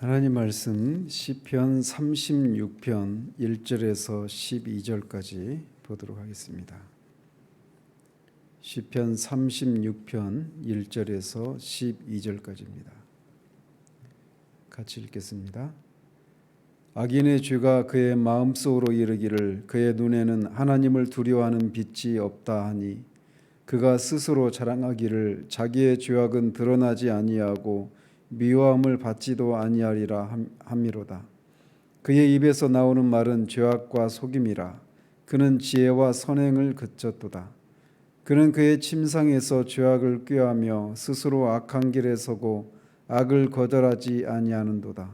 하나님 말씀 시편 36편 1절에서 12절까지 보도록 하겠습니다. 시편 36편 1절에서 12절까지입니다. 같이 읽겠습니다. 악인의 죄가 그의 마음속으로 이르기를 그의 눈에는 하나님을 두려워하는 빛이 없다 하니 그가 스스로 자랑하기를 자기의 죄악은 드러나지 아니하고 미워함을 받지도 아니하리라 함이로다. 그의 입에서 나오는 말은 죄악과 속임이라. 그는 지혜와 선행을 그쳤도다. 그는 그의 침상에서 죄악을 꾀하며 스스로 악한 길에 서고 악을 거절하지 아니하는도다.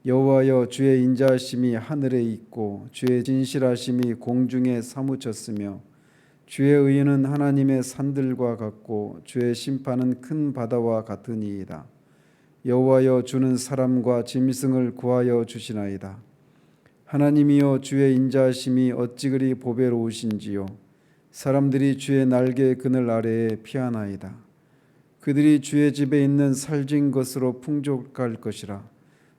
여호와여, 주의 인자하심이 하늘에 있고 주의 진실하심이 공중에 사무쳤으며 주의 의는 하나님의 산들과 같고 주의 심판은 큰 바다와 같으니이다. 여호와여, 주는 사람과 짐승을 구하여 주시나이다. 하나님이여, 주의 인자하심이 어찌 그리 보배로우신지요. 사람들이 주의 날개 그늘 아래에 피하나이다. 그들이 주의 집에 있는 살진 것으로 풍족할 것이라.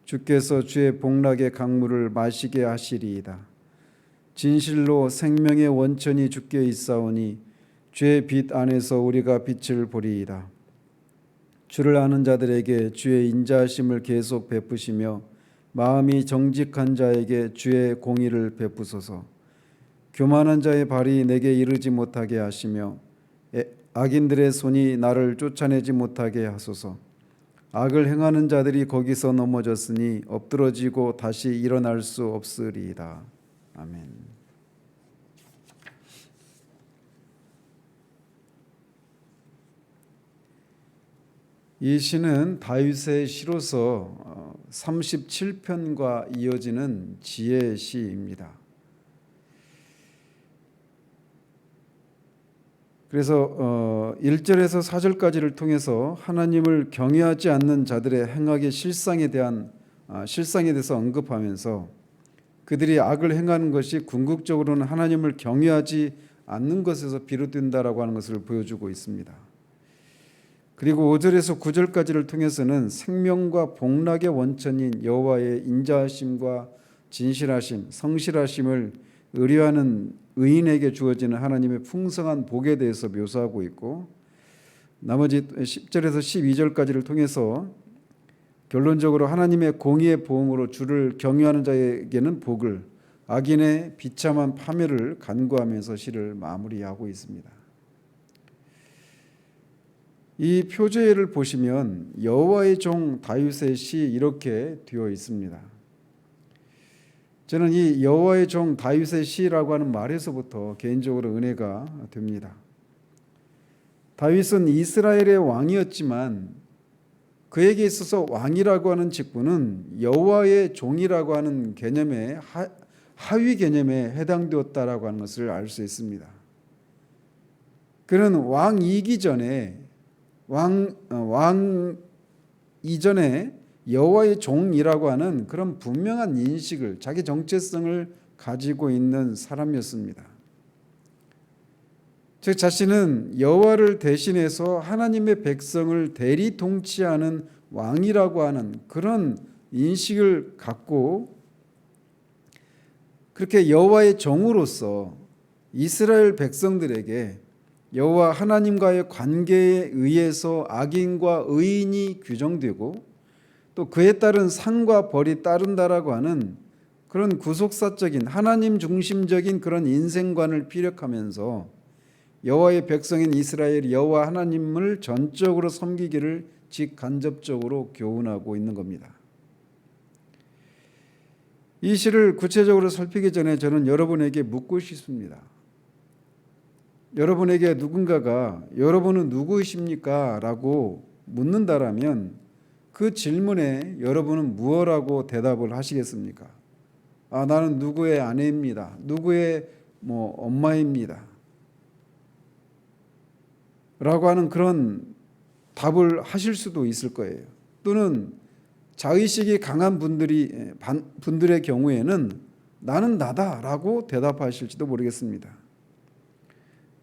주께서 주의 복락의 강물을 마시게 하시리이다. 진실로 생명의 원천이 주께 있사오니 주의 빛 안에서 우리가 빛을 보리이다. 주를 아는 자들에게 주의 인자하심을 계속 베푸시며 마음이 정직한 자에게 주의 공의를 베푸소서. 교만한 자의 발이 내게 이르지 못하게 하시며 악인들의 손이 나를 쫓아내지 못하게 하소서. 악을 행하는 자들이 거기서 넘어졌으니 엎드러지고 다시 일어날 수 없으리이다. 아멘. 이 시는 다윗의 시로서 37편과 이어지는 지혜 시입니다. 그래서 1절에서 4절까지를 통해서 하나님을 경외하지 않는 자들의 행악의 실상에 대해서 언급하면서 그들이 악을 행하는 것이 궁극적으로는 하나님을 경외하지 않는 것에서 비롯된다라고 하는 것을 보여주고 있습니다. 그리고 5절에서 9절까지를 통해서는 생명과 복락의 원천인 여호와의 인자하심과 진실하심, 성실하심을 의뢰하는 의인에게 주어지는 하나님의 풍성한 복에 대해서 묘사하고 있고, 나머지 10절에서 12절까지를 통해서 결론적으로 하나님의 공의의 보응으로 주를 경외하는 자에게는 복을, 악인의 비참한 파멸을 간구하면서 시를 마무리하고 있습니다. 이 표제를 보시면 여호와의 종 다윗의 시 이렇게 되어 있습니다. 저는 이 여호와의 종 다윗의 시라고 하는 말에서부터 개인적으로 은혜가 됩니다. 다윗은 이스라엘의 왕이었지만 그에게 있어서 왕이라고 하는 직분은 여호와의 종이라고 하는 개념의 하위 개념에 해당되었다라고 하는 것을 알 수 있습니다. 그는 왕이기 전에 왕 이전에 여호와의 종이라고 하는 그런 분명한 인식을, 자기 정체성을 가지고 있는 사람이었습니다. 즉 자신은 여호와를 대신해서 하나님의 백성을 대리 통치하는 왕이라고 하는 그런 인식을 갖고 그렇게 여호와의 종으로서 이스라엘 백성들에게 여호와 하나님과의 관계에 의해서 악인과 의인이 규정되고 또 그에 따른 상과 벌이 따른다라고 하는 그런 구속사적인 하나님 중심적인 그런 인생관을 피력하면서 여호와의 백성인 이스라엘이 여호와 하나님을 전적으로 섬기기를 직간접적으로 교훈하고 있는 겁니다. 이 시를 구체적으로 살피기 전에 저는 여러분에게 묻고 싶습니다. 여러분에게 누군가가 여러분은 누구이십니까? 라고 묻는다라면 그 질문에 여러분은 무엇라고 대답을 하시겠습니까? 나는 누구의 아내입니다. 누구의 엄마입니다. 라고 하는 그런 답을 하실 수도 있을 거예요. 또는 자의식이 강한 분들의 경우에는 나는 나다라고 대답하실지도 모르겠습니다.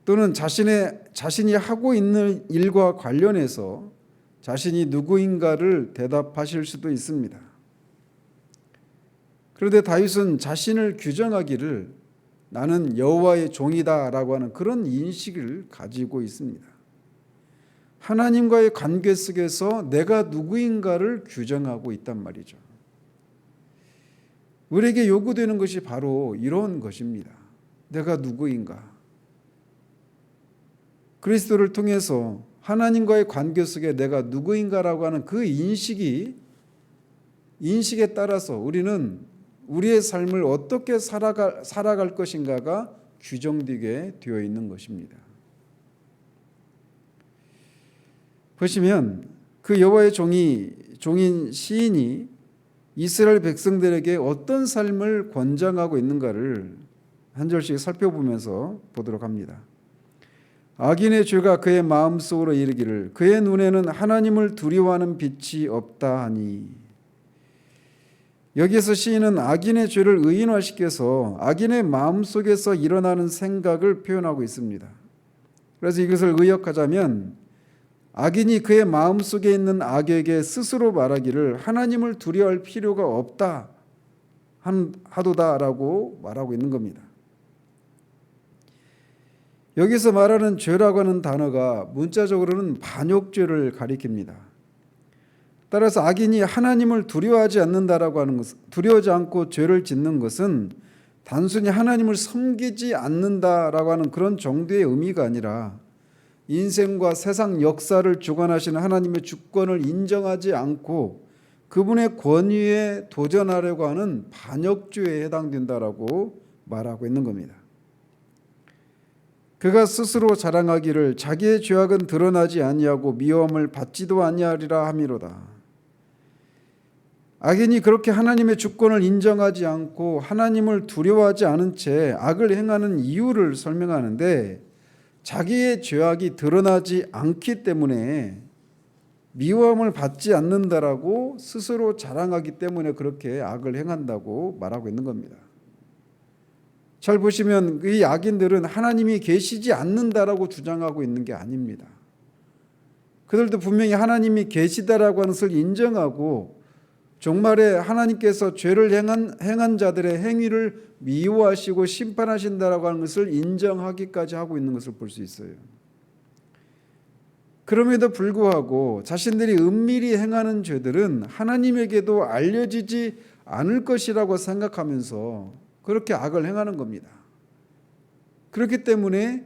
또는 자신이 하고 있는 일과 관련해서 자신이 누구인가를 대답하실 수도 있습니다. 그런데 다윗은 자신을 규정하기를 나는 여호와의 종이다라고 하는 그런 인식을 가지고 있습니다. 하나님과의 관계 속에서 내가 누구인가를 규정하고 있단 말이죠. 우리에게 요구되는 것이 바로 이런 것입니다. 내가 누구인가? 그리스도를 통해서 하나님과의 관계 속에 내가 누구인가라고 하는 그 인식에 따라서 우리는 우리의 삶을 어떻게 살아갈 것인가가 규정되게 되어 있는 것입니다. 보시면 그 여호와의 종인 시인이 이스라엘 백성들에게 어떤 삶을 권장하고 있는가를 한 절씩 살펴보면서 보도록 합니다. 악인의 죄가 그의 마음속으로 이르기를 그의 눈에는 하나님을 두려워하는 빛이 없다 하니. 여기서 시인은 악인의 죄를 의인화시켜서 악인의 마음속에서 일어나는 생각을 표현하고 있습니다. 그래서 이것을 의역하자면 악인이 그의 마음속에 있는 악에게 스스로 말하기를 하나님을 두려워할 필요가 없다 하도다라고 말하고 있는 겁니다. 여기서 말하는 죄라고 하는 단어가 문자적으로는 반역죄를 가리킵니다. 따라서 악인이 하나님을 두려워하지 않는다라고 하는 것은, 두려워하지 않고 죄를 짓는 것은 단순히 하나님을 섬기지 않는다라고 하는 그런 정도의 의미가 아니라 인생과 세상 역사를 주관하시는 하나님의 주권을 인정하지 않고 그분의 권위에 도전하려고 하는 반역죄에 해당된다라고 말하고 있는 겁니다. 그가 스스로 자랑하기를 자기의 죄악은 드러나지 아니하고 미워함을 받지도 아니하리라 함이로다. 악인이 그렇게 하나님의 주권을 인정하지 않고 하나님을 두려워하지 않은 채 악을 행하는 이유를 설명하는데 자기의 죄악이 드러나지 않기 때문에 미워함을 받지 않는다라고 스스로 자랑하기 때문에 그렇게 악을 행한다고 말하고 있는 겁니다. 잘 보시면 이 악인들은 하나님이 계시지 않는다라고 주장하고 있는 게 아닙니다. 그들도 분명히 하나님이 계시다라고 하는 것을 인정하고 종말에 하나님께서 죄를 행한 자들의 행위를 미워하시고 심판하신다라고 하는 것을 인정하기까지 하고 있는 것을 볼 수 있어요. 그럼에도 불구하고 자신들이 은밀히 행하는 죄들은 하나님에게도 알려지지 않을 것이라고 생각하면서 그렇게 악을 행하는 겁니다. 그렇기 때문에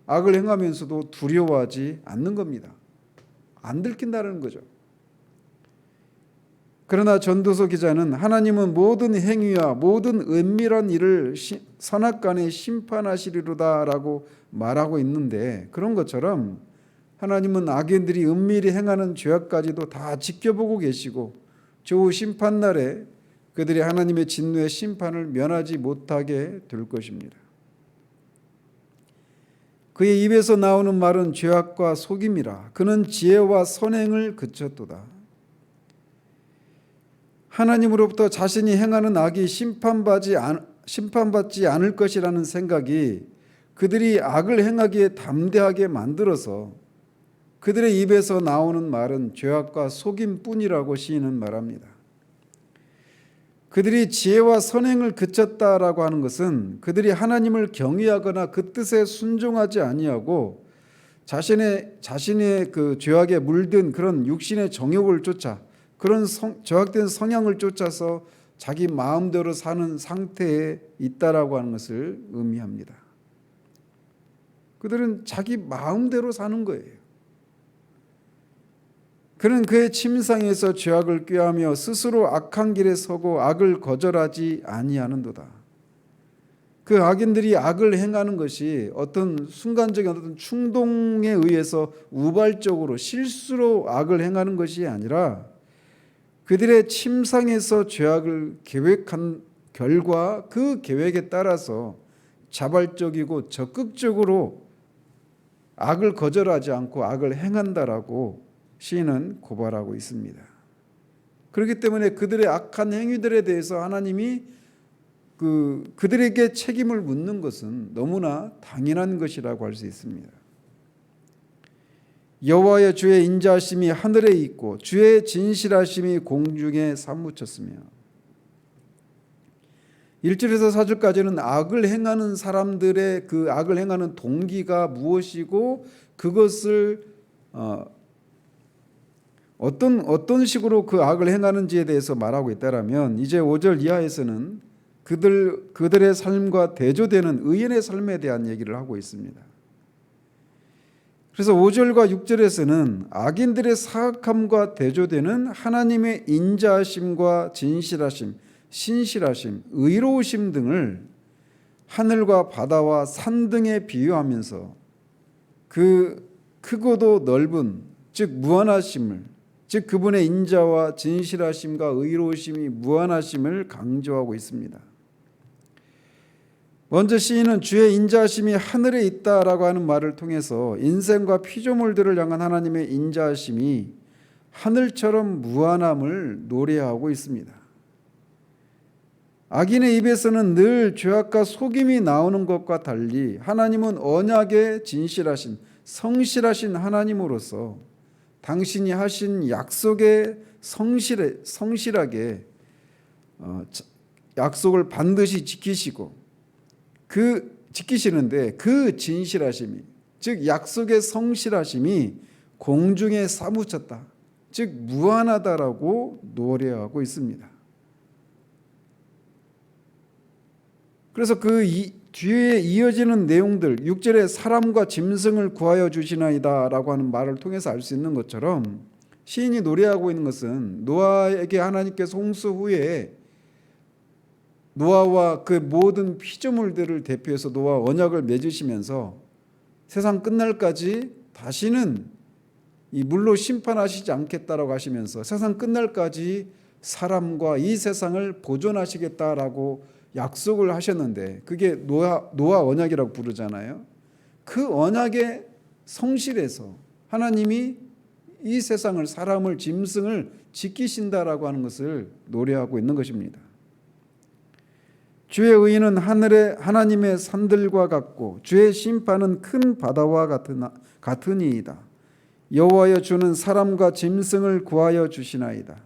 악을 행하면서도 두려워하지 않는 겁니다. 안 들킨다는 거죠. 그러나 전도서 기자는 하나님은 모든 행위와 모든 은밀한 일을 선악간에 심판하시리로다라고 말하고 있는데 그런 것처럼 하나님은 악인들이 은밀히 행하는 죄악까지도 다 지켜보고 계시고 저 심판날에 그들이 하나님의 진노의 심판을 면하지 못하게 될 것입니다. 그의 입에서 나오는 말은 죄악과 속임이라 그는 지혜와 선행을 그쳤도다. 하나님으로부터 자신이 행하는 악이 심판받지 않을 것이라는 생각이 그들이 악을 행하기에 담대하게 만들어서 그들의 입에서 나오는 말은 죄악과 속임뿐이라고 시인은 말합니다. 그들이 지혜와 선행을 그쳤다라고 하는 것은 그들이 하나님을 경외하거나 그 뜻에 순종하지 아니하고 자신의 그 죄악에 물든 그런 육신의 정욕을 쫓아 그런 죄악된 성향을 쫓아서 자기 마음대로 사는 상태에 있다라고 하는 것을 의미합니다. 그들은 자기 마음대로 사는 거예요. 그는 그의 침상에서 죄악을 꾀하며 스스로 악한 길에 서고 악을 거절하지 아니하는도다. 그 악인들이 악을 행하는 것이 어떤 순간적인 어떤 충동에 의해서 우발적으로 실수로 악을 행하는 것이 아니라 그들의 침상에서 죄악을 계획한 결과 그 계획에 따라서 자발적이고 적극적으로 악을 거절하지 않고 악을 행한다라고 시인은 고발하고 있습니다. 그렇기 때문에 그들의 악한 행위들에 대해서 하나님이 그들에게 책임을 묻는 것은 너무나 당연한 것이라고 할 수 있습니다. 여호와의 주의 인자하심이 하늘에 있고 주의 진실하심이 공중에 사무쳤으며 1절에서 4절까지는 악을 행하는 사람들의 그 악을 행하는 동기가 무엇이고 그것을 어떤 식으로 그 악을 행하는지에 대해서 말하고 있다라면, 이제 5절 이하에서는 그들의 삶과 대조되는 의인의 삶에 대한 얘기를 하고 있습니다. 그래서 5절과 6절에서는 악인들의 사악함과 대조되는 하나님의 인자하심과 진실하심, 신실하심, 의로우심 등을 하늘과 바다와 산 등에 비유하면서 그 크고도 넓은, 즉 무한하심을, 즉 그분의 인자와 진실하심과 의로우심이 무한하심을 강조하고 있습니다. 먼저 시인은 주의 인자하심이 하늘에 있다라고 하는 말을 통해서 인생과 피조물들을 향한 하나님의 인자하심이 하늘처럼 무한함을 노래하고 있습니다. 악인의 입에서는 늘 죄악과 속임이 나오는 것과 달리 하나님은 언약의 진실하신, 성실하신 하나님으로서 당신이 하신 약속에 성실하게 약속을 반드시 지키시고 지키시는데, 그 진실하심이, 즉 약속의 성실하심이 공중에 사무쳤다, 즉 무한하다라고 노래하고 있습니다. 그래서 그 뒤에 이어지는 내용들, 6절에 사람과 짐승을 구하여 주시나이다 라고 하는 말을 통해서 알 수 있는 것처럼, 시인이 노래하고 있는 것은 노아에게 하나님께서 홍수 후에 노아와 그 모든 피조물들을 대표해서 노아 언약을 맺으시면서 세상 끝날까지 다시는 이 물로 심판하시지 않겠다라고 하시면서 세상 끝날까지 사람과 이 세상을 보존하시겠다라고 약속을 하셨는데, 그게 노아 언약이라고 부르잖아요. 그 언약에 성실해서 하나님이 이 세상을, 사람을, 짐승을 지키신다라고 하는 것을 노래하고 있는 것입니다. 주의 의인은 하나님의 산들과 같고 주의 심판은 큰 바다와 같으니이다. 여호와여 주는 사람과 짐승을 구하여 주시나이다.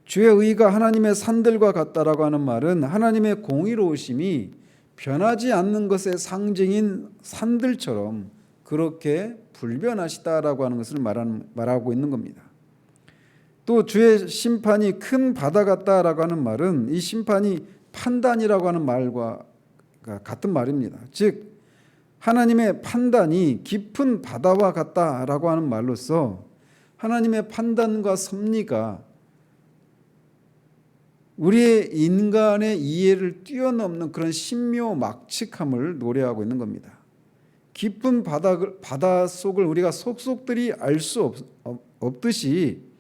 주의 의가 하나님의 산들과 같다라고 하는 말은 하나님의 공의로우심이 변하지 않는 것의 상징인 산들처럼 그렇게 불변하시다라고 하는 것을 말하고 있는 겁니다. 또 주의 심판이 큰 바다 같다라고 하는 말은 이 심판이 판단이라고 하는 말과 같은 말입니다. 즉 하나님의 판단이 깊은 바다와 같다라고 하는 말로서 하나님의 판단과 섭리가 우리의 인간의 이해를 뛰어넘는 그런 신묘막측함을 노래하고 있는 겁니다. 깊은 바다 속을 우리가 속속들이 알 수 없듯이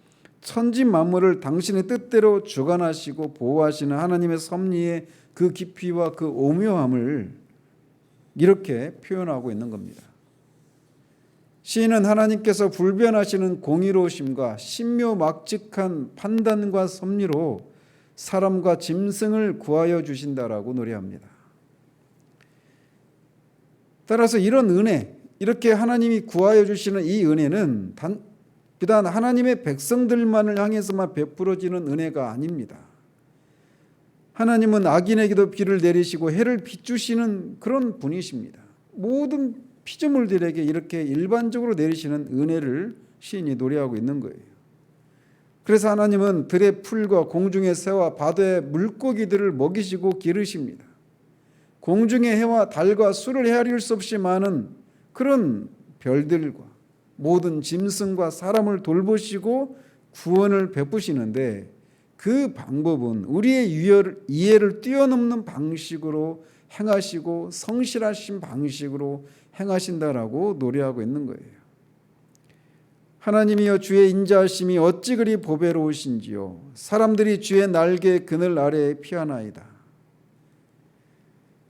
천지 만물을 당신의 뜻대로 주관하시고 보호하시는 하나님의 섭리의 그 깊이와 그 오묘함을 이렇게 표현하고 있는 겁니다. 시인은 하나님께서 불변하시는 공의로우심과 신묘막측한 판단과 섭리로 사람과 짐승을 구하여 주신다라고 노래합니다. 따라서 이런 은혜, 이렇게 하나님이 구하여 주시는 이 은혜는 비단 하나님의 백성들만을 향해서만 베풀어지는 은혜가 아닙니다. 하나님은 악인에게도 비를 내리시고 해를 비추시는 그런 분이십니다. 모든 피조물들에게 이렇게 일반적으로 내리시는 은혜를 시인이 노래하고 있는 거예요. 그래서 하나님은 들의 풀과 공중의 새와 바다의 물고기들을 먹이시고 기르십니다. 공중의 해와 달과 수를 헤아릴 수 없이 많은 그런 별들과 모든 짐승과 사람을 돌보시고 구원을 베푸시는데, 그 방법은 우리의 이해를 뛰어넘는 방식으로 행하시고 성실하신 방식으로 행하신다라고 노래하고 있는 거예요. 하나님이여 주의 인자하심이 어찌 그리 보배로우신지요. 사람들이 주의 날개 그늘 아래에 피하나이다.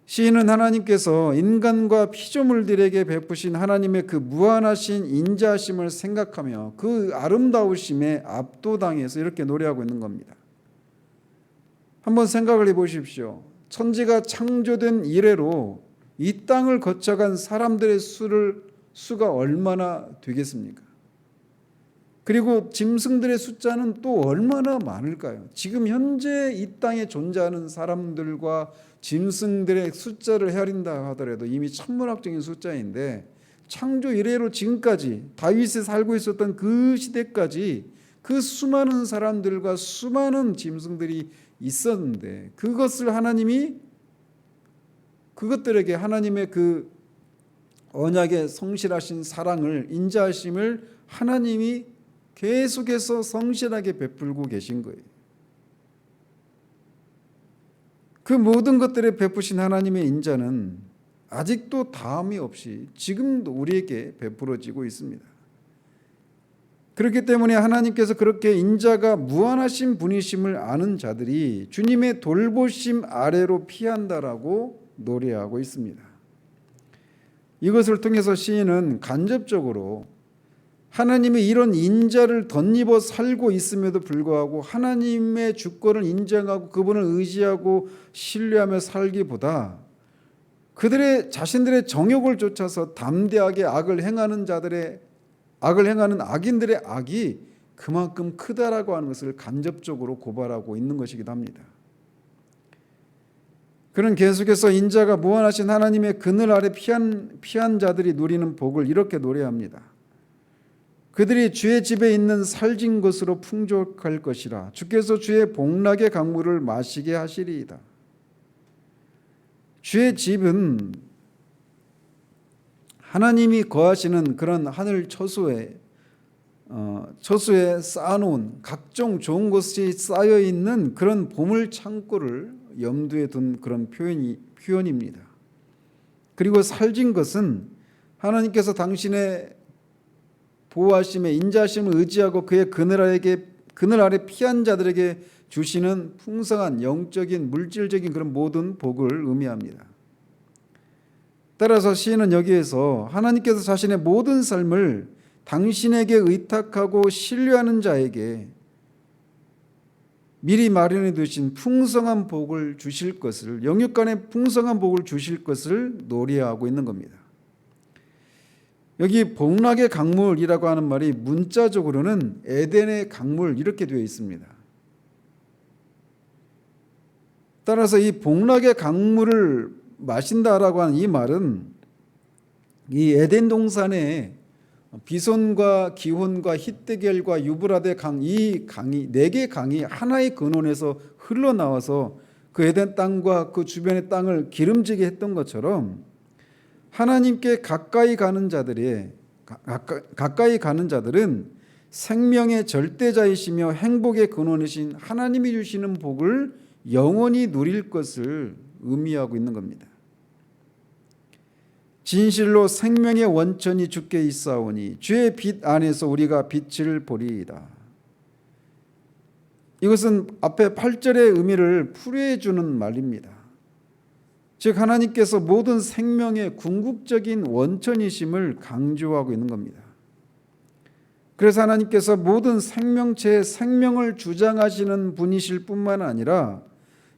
시인은 하나님께서 인간과 피조물들에게 베푸신 하나님의 그 무한하신 인자하심을 생각하며 그 아름다우심에 압도당해서 이렇게 노래하고 있는 겁니다. 한번 생각을 해보십시오. 천지가 창조된 이래로 이 땅을 거쳐간 사람들의 수가 얼마나 되겠습니까? 그리고 짐승들의 숫자는 또 얼마나 많을까요? 지금 현재 이 땅에 존재하는 사람들과 짐승들의 숫자를 헤아린다 하더라도 이미 천문학적인 숫자인데, 창조 이래로 지금까지 다윗이 살고 있었던 그 시대까지 그 수많은 사람들과 수많은 짐승들이 있었는데, 그것들에게 하나님의 그 언약의 성실하신 사랑을, 인자하심을 하나님이 계속해서 성실하게 베풀고 계신 거예요. 그 모든 것들에 베푸신 하나님의 인자는 아직도 다함이 없이 지금도 우리에게 베풀어지고 있습니다. 그렇기 때문에 하나님께서 그렇게 인자가 무한하신 분이심을 아는 자들이 주님의 돌보심 아래로 피한다라고 노래하고 있습니다. 이것을 통해서 시인은 간접적으로 하나님의 이런 인자를 덧입어 살고 있음에도 불구하고 하나님의 주권을 인정하고 그분을 의지하고 신뢰하며 살기보다 그들의 자신들의 정욕을 쫓아서 담대하게 악을 행하는 악인들의 악이 그만큼 크다라고 하는 것을 간접적으로 고발하고 있는 것이기도 합니다. 그는 계속해서 인자가 무한하신 하나님의 그늘 아래 피한 자들이 누리는 복을 이렇게 노래합니다. 그들이 주의 집에 있는 살진 것으로 풍족할 것이라. 주께서 주의 복락의 강물을 마시게 하시리이다. 주의 집은 하나님이 거하시는 그런 하늘 처소에 쌓아놓은 각종 좋은 것이 쌓여 있는 그런 보물 창고를 염두에 둔 그런 표현입니다. 그리고 살진 것은 하나님께서 당신의 보호하심에 인자하심을 의지하고 그의 그늘 아래 피한 자들에게 주시는 풍성한 영적인 물질적인 그런 모든 복을 의미합니다. 따라서 시인은 여기에서 하나님께서 자신의 모든 삶을 당신에게 의탁하고 신뢰하는 자에게 미리 마련해 두신 풍성한 복을 주실 것을, 영육 간의 풍성한 복을 주실 것을 노래하고 있는 겁니다. 여기 복락의 강물이라고 하는 말이 문자적으로는 에덴의 강물 이렇게 되어 있습니다. 따라서 이 복락의 강물을 마신다라고 하는 이 말은 이 에덴 동산에 비손과 기혼과 히데겔과 유브라데 이 강이 네 개 강이 하나의 근원에서 흘러나와서 그 에덴 땅과 그 주변의 땅을 기름지게 했던 것처럼 하나님께 가까이 가는 자들은 생명의 절대자이시며 행복의 근원이신 하나님이 주시는 복을 영원히 누릴 것을 의미하고 있는 겁니다. 진실로 생명의 원천이 주께 있사오니 주의 빛 안에서 우리가 빛을 보리이다. 이것은 앞에 8절의 의미를 풀이해 주는 말입니다. 즉 하나님께서 모든 생명의 궁극적인 원천이심을 강조하고 있는 겁니다. 그래서 하나님께서 모든 생명체의 생명을 주장하시는 분이실 뿐만 아니라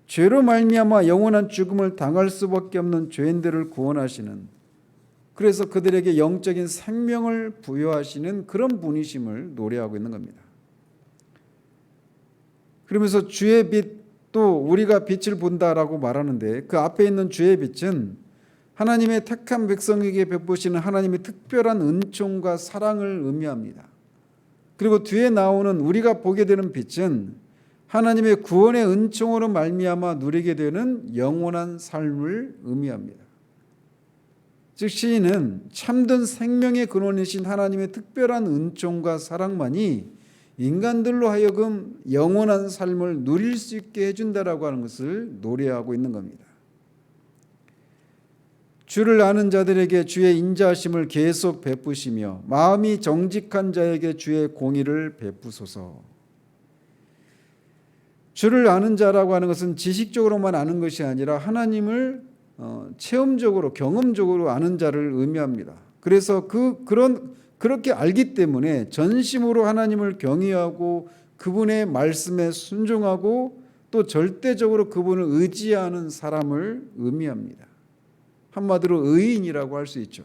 죄로 말미암아 영원한 죽음을 당할 수밖에 없는 죄인들을 구원하시는, 그래서 그들에게 영적인 생명을 부여하시는 그런 분이심을 노래하고 있는 겁니다. 그러면서 주의 빛, 또 우리가 빛을 본다라고 말하는데 그 앞에 있는 주의 빛은 하나님의 택한 백성에게 베푸시는 하나님의 특별한 은총과 사랑을 의미합니다. 그리고 뒤에 나오는 우리가 보게 되는 빛은 하나님의 구원의 은총으로 말미암아 누리게 되는 영원한 삶을 의미합니다. 즉 시인은 참된 생명의 근원이신 하나님의 특별한 은총과 사랑만이 인간들로 하여금 영원한 삶을 누릴 수 있게 해준다라고 하는 것을 노래하고 있는 겁니다. 주를 아는 자들에게 주의 인자하심을 계속 베푸시며 마음이 정직한 자에게 주의 공의를 베푸소서. 주를 아는 자라고 하는 것은 지식적으로만 아는 것이 아니라 하나님을 체험적으로 경험적으로 아는 자를 의미합니다. 그래서 그렇게 알기 때문에 전심으로 하나님을 경외하고 그분의 말씀에 순종하고 또 절대적으로 그분을 의지하는 사람을 의미합니다. 한마디로 의인이라고 할 수 있죠.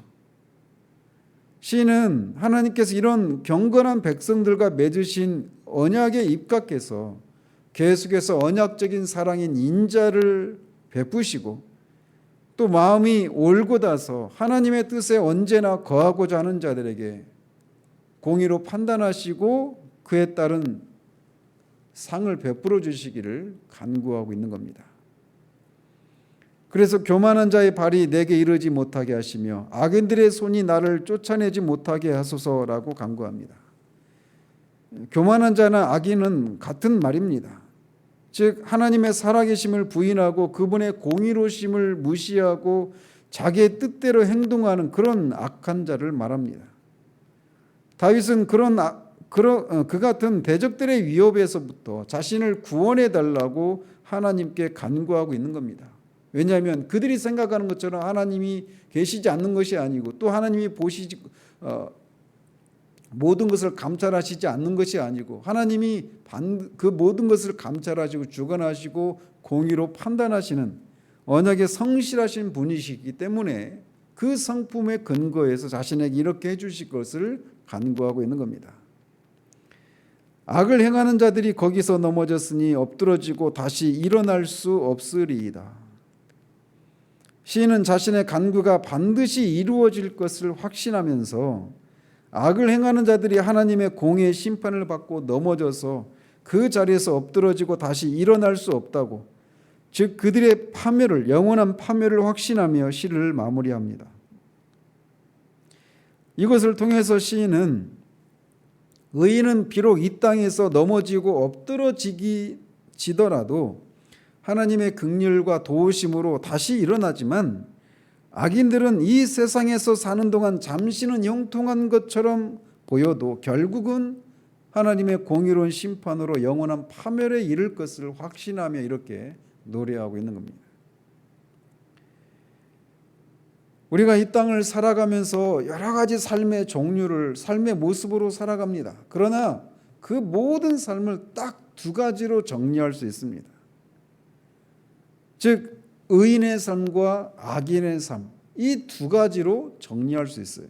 시인은 하나님께서 이런 경건한 백성들과 맺으신 언약에 입각해서 계속해서 언약적인 사랑인 인자를 베푸시고 또 마음이 올곧아서 하나님의 뜻에 언제나 거하고자 하는 자들에게 공의로 판단하시고 그에 따른 상을 베풀어 주시기를 간구하고 있는 겁니다. 그래서 교만한 자의 발이 내게 이르지 못하게 하시며 악인들의 손이 나를 쫓아내지 못하게 하소서라고 간구합니다. 교만한 자나 악인은 같은 말입니다. 즉 하나님의 살아계심을 부인하고 그분의 공의로우심을 무시하고 자기의 뜻대로 행동하는 그런 악한 자를 말합니다. 다윗은 그 같은 대적들의 위협에서부터 자신을 구원해 달라고 하나님께 간구하고 있는 겁니다. 왜냐하면 그들이 생각하는 것처럼 하나님이 계시지 않는 것이 아니고 또 하나님이 보시지 모든 것을 감찰하시지 않는 것이 아니고 하나님이 그 모든 것을 감찰하시고 주관하시고 공의로 판단하시는 언약에 성실하신 분이시기 때문에 그 성품에 근거해서 자신에게 이렇게 해주실 것을 간구하고 있는 겁니다. 악을 행하는 자들이 거기서 넘어졌으니 엎드러지고 다시 일어날 수 없으리이다. 시인은 자신의 간구가 반드시 이루어질 것을 확신하면서 악을 행하는 자들이 하나님의 공의의 심판을 받고 넘어져서 그 자리에서 엎드러지고 다시 일어날 수 없다고, 즉 그들의 파멸을, 영원한 파멸을 확신하며 시를 마무리합니다. 이것을 통해서 시인은 의인은 비록 이 땅에서 넘어지고 엎드러지더라도 하나님의 긍휼과 도우심으로 다시 일어나지만 악인들은 이 세상에서 사는 동안 잠시는 형통한 것처럼 보여도 결국은 하나님의 공의로운 심판으로 영원한 파멸에 이를 것을 확신하며 이렇게 노래하고 있는 겁니다. 우리가 이 땅을 살아가면서 여러 가지 삶의 종류를, 삶의 모습으로 살아갑니다. 그러나 그 모든 삶을 딱 두 가지로 정리할 수 있습니다. 즉 의인의 삶과 악인의 삶, 이 두 가지로 정리할 수 있어요.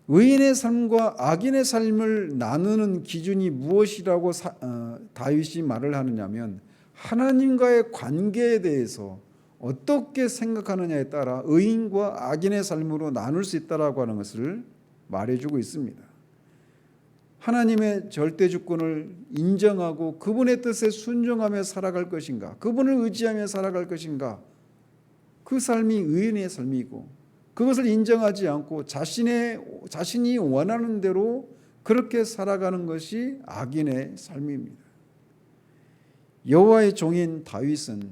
의인의 삶과 악인의 삶을 나누는 기준이 무엇이라고 다윗이 말을 하느냐면 하나님과의 관계에 대해서 어떻게 생각하느냐에 따라 의인과 악인의 삶으로 나눌 수 있다라고 하는 것을 말해주고 있습니다. 하나님의 절대 주권을 인정하고 그분의 뜻에 순종하며 살아갈 것인가, 그분을 의지하며 살아갈 것인가, 그 삶이 의인의 삶이고 그것을 인정하지 않고 자신이 원하는 대로 그렇게 살아가는 것이 악인의 삶입니다. 여호와의 종인 다윗은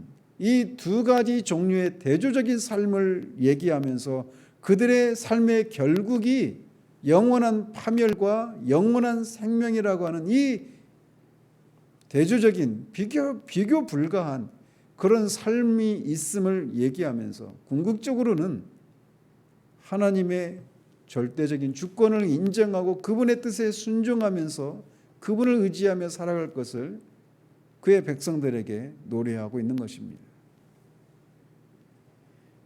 이 두 가지 종류의 대조적인 삶을 얘기하면서 그들의 삶의 결국이 영원한 파멸과 영원한 생명이라고 하는 이 대조적인 비교 불가한 그런 삶이 있음을 얘기하면서 궁극적으로는 하나님의 절대적인 주권을 인정하고 그분의 뜻에 순종하면서 그분을 의지하며 살아갈 것을 그의 백성들에게 노래하고 있는 것입니다.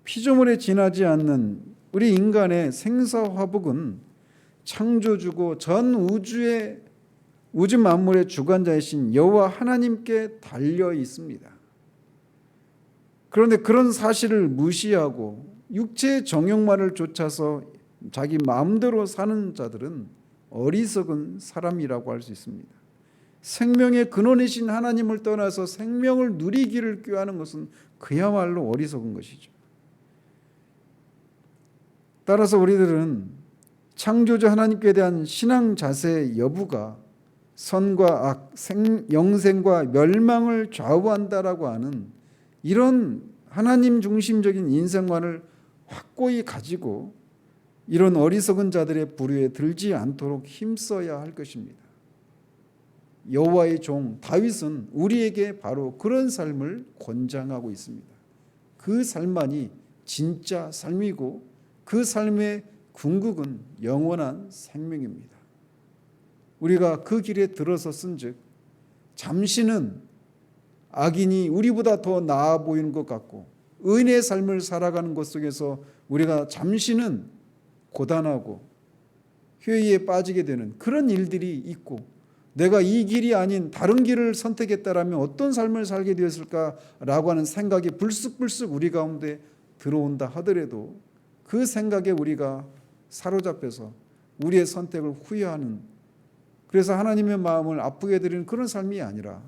피조물에 지나지 않는 우리 인간의 생사화복은 창조주고 전 우주 만물의 주관자이신 여호와 하나님께 달려 있습니다. 그런데 그런 사실을 무시하고 육체의 정욕만을 쫓아서 자기 마음대로 사는 자들은 어리석은 사람이라고 할 수 있습니다. 생명의 근원이신 하나님을 떠나서 생명을 누리기를 꾀하는 것은 그야말로 어리석은 것이죠. 따라서 우리들은 창조주 하나님께 대한 신앙 자세의 여부가 선과 악, 영생과 멸망을 좌우한다라고 하는 이런 하나님 중심적인 인생관을 확고히 가지고 이런 어리석은 자들의 부류에 들지 않도록 힘써야 할 것입니다. 여호와의 종 다윗은 우리에게 바로 그런 삶을 권장하고 있습니다. 그 삶만이 진짜 삶이고 그 삶의 궁극은 영원한 생명입니다. 우리가 그 길에 들어섰은즉 잠시는 악인이 우리보다 더 나아 보이는 것 같고 의인의 삶을 살아가는 것 속에서 우리가 잠시는 고단하고 회의에 빠지게 되는 그런 일들이 있고, 내가 이 길이 아닌 다른 길을 선택했다라면 어떤 삶을 살게 되었을까라고 하는 생각이 불쑥불쑥 우리 가운데 들어온다 하더라도 그 생각에 우리가 사로잡혀서 우리의 선택을 후회하는, 그래서 하나님의 마음을 아프게 드리는 그런 삶이 아니라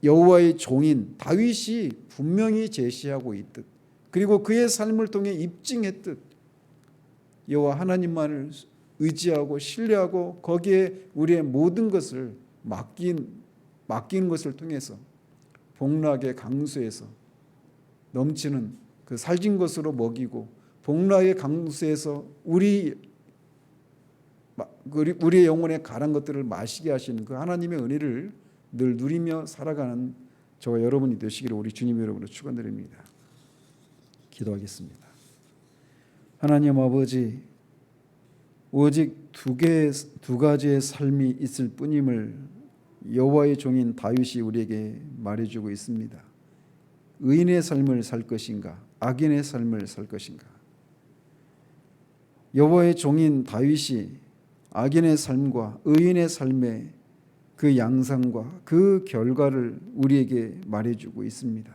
여호와의 종인 다윗이 분명히 제시하고 있듯, 그리고 그의 삶을 통해 입증했듯 여호와 하나님만을 의지하고 신뢰하고 거기에 우리의 모든 것을 맡기는 것을 통해서 복락의 강수에서 넘치는 그 살진 것으로 먹이고, 복락의 강수에서 우리의 영혼에 가란 것들을 마시게 하시는 그 하나님의 은혜를 늘 누리며 살아가는 저와 여러분이 되시기를 우리 주님 이름으로 축원드립니다. 기도하겠습니다. 하나님 아버지, 오직 두 가지의 삶이 있을 뿐임을 여호와의 종인 다윗이 우리에게 말해주고 있습니다. 의인의 삶을 살 것인가, 악인의 삶을 살 것인가. 여호와의 종인 다윗이 악인의 삶과 의인의 삶의 그 양상과 그 결과를 우리에게 말해주고 있습니다.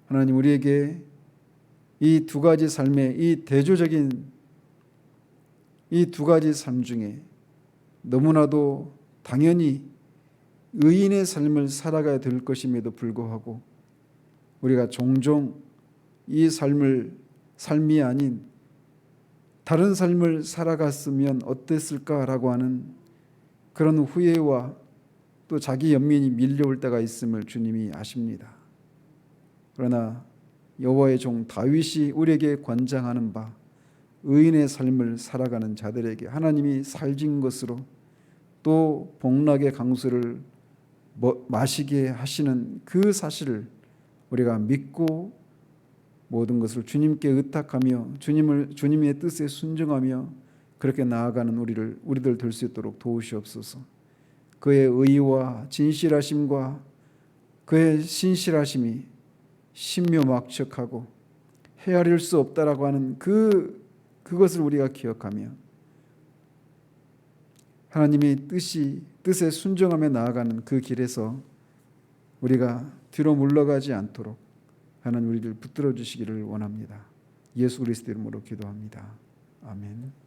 하나님, 우리에게 이 두 가지 삶의 이 대조적인 이 두 가지 삶 중에 너무나도 당연히 의인의 삶을 살아가야 될 것임에도 불구하고 우리가 종종 이 삶이 아닌 다른 삶을 살아갔으면 어땠을까라고 하는 그런 후회와 또 자기 연민이 밀려올 때가 있음을 주님이 아십니다. 그러나 여호와의 종 다윗이 우리에게 권장하는 바 의인의 삶을 살아가는 자들에게 하나님이 살진 것으로 또 복락의 강수를 마시게 하시는 그 사실을 우리가 믿고 모든 것을 주님께 의탁하며 주님의 뜻에 순종하며 그렇게 나아가는 우리들 될 수 있도록 도우시옵소서. 그의 의와 진실하심과 그의 신실하심이 신묘막측하고 헤아릴 수 없다라고 하는 그것을 우리가 기억하며 하나님의 뜻에 순종하며 나아가는 그 길에서 우리가 뒤로 물러가지 않도록 하나님 우리를 붙들어 주시기를 원합니다. 예수 그리스도 이름으로 기도합니다. 아멘.